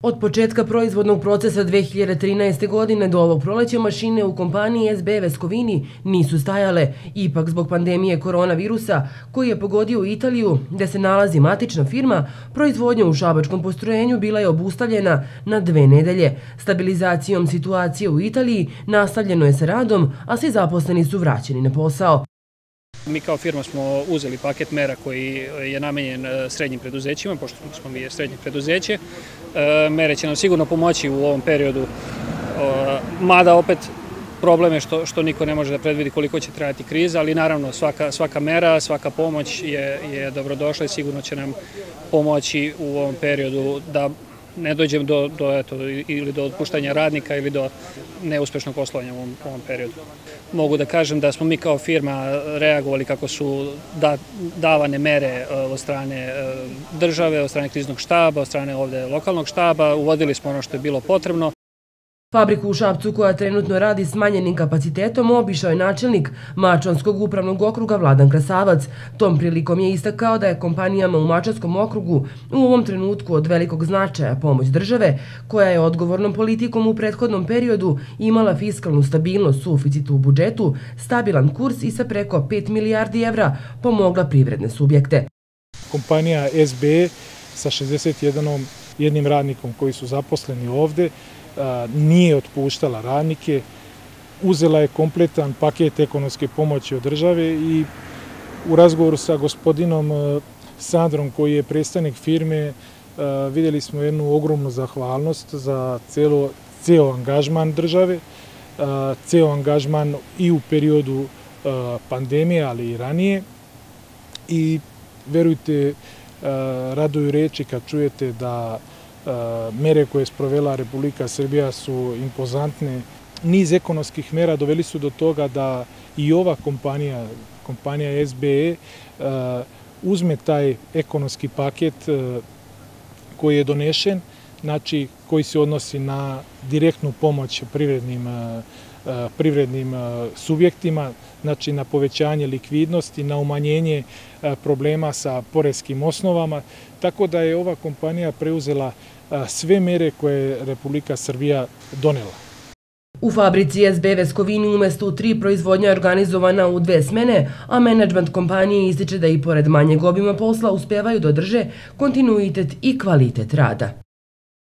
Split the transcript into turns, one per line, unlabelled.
Od početka proizvodnog procesa 2013. godine do ovog proleća mašine u kompaniji SB Vescovini nisu stajale, ipak zbog pandemije koronavirusa koji je pogodio Italiju, gde se nalazi matična firma, proizvodnja u šabačkom postrojenju bila je obustavljena na 2 nedelje. Stabilizacijom situacije u Italiji nastavljeno je sa radom, a svi zaposleni su vraćeni na posao.
Mi kao firma smo uzeli paket mera koji je namenjen srednjim preduzećima, pošto smo mi srednje preduzeće. Mere će nam sigurno pomoći u ovom periodu, mada opet problem je što niko ne može da predvidi koliko će trajati kriza, ali naravno svaka mera, svaka pomoć je dobrodošla i sigurno će nam pomoći u ovom periodu da ne dođem ili do otpuštanja radnika ili do neuspešnog poslovanja u ovom periodu. Mogu da kažem da smo mi kao firma reagovali kako su davane mere od strane države, od strane kriznog štaba, od strane ovde lokalnog štaba, uvodili smo ono što je bilo potrebno.
Fabriku u Šapcu, koja trenutno radi smanjenim kapacitetom, obišao je načelnik Mačvanskog upravnog okruga Vladan Krasavac. Tom prilikom je istakao da je kompanijama u Mačvanskom okrugu u ovom trenutku od velikog značaja pomoć države, koja je odgovornom politikom u prethodnom periodu imala fiskalnu stabilnost, suficit u budžetu, stabilan kurs i sa preko 5 milijardi evra pomogla privredne subjekte.
Kompanija SB sa 61 radnikom koji su zaposleni ovde nije otpuštala radnike, uzela je kompletan paket ekonomske pomoći od države i u razgovoru sa gospodinom Sandrom, koji je predstavnik firme, vidjeli smo jednu ogromnu zahvalnost za ceo angažman države, ceo angažman i u periodu pandemije, ali i ranije. I verujte, raduju reči kad čujete da mere koje je sprovela Republika Srbija su impozantne. Niz ekonomskih mera doveli su do toga da i ova kompanija SBE, uzme taj ekonomski paket koji je donešen, znači koji se odnosi na direktnu pomoć privrednim subjektima, znači na povećanje likvidnosti, na umanjenje problema sa poreskim osnovama, tako da je ova kompanija preuzela sve mere koje je Republika Srbija donela.
U fabrici SB Vescovini umesto u 3 proizvodnja je organizovana u 2 smene, a menadžment kompanije ističe da i pored manjeg obima posla uspevaju da održe kontinuitet i kvalitet rada.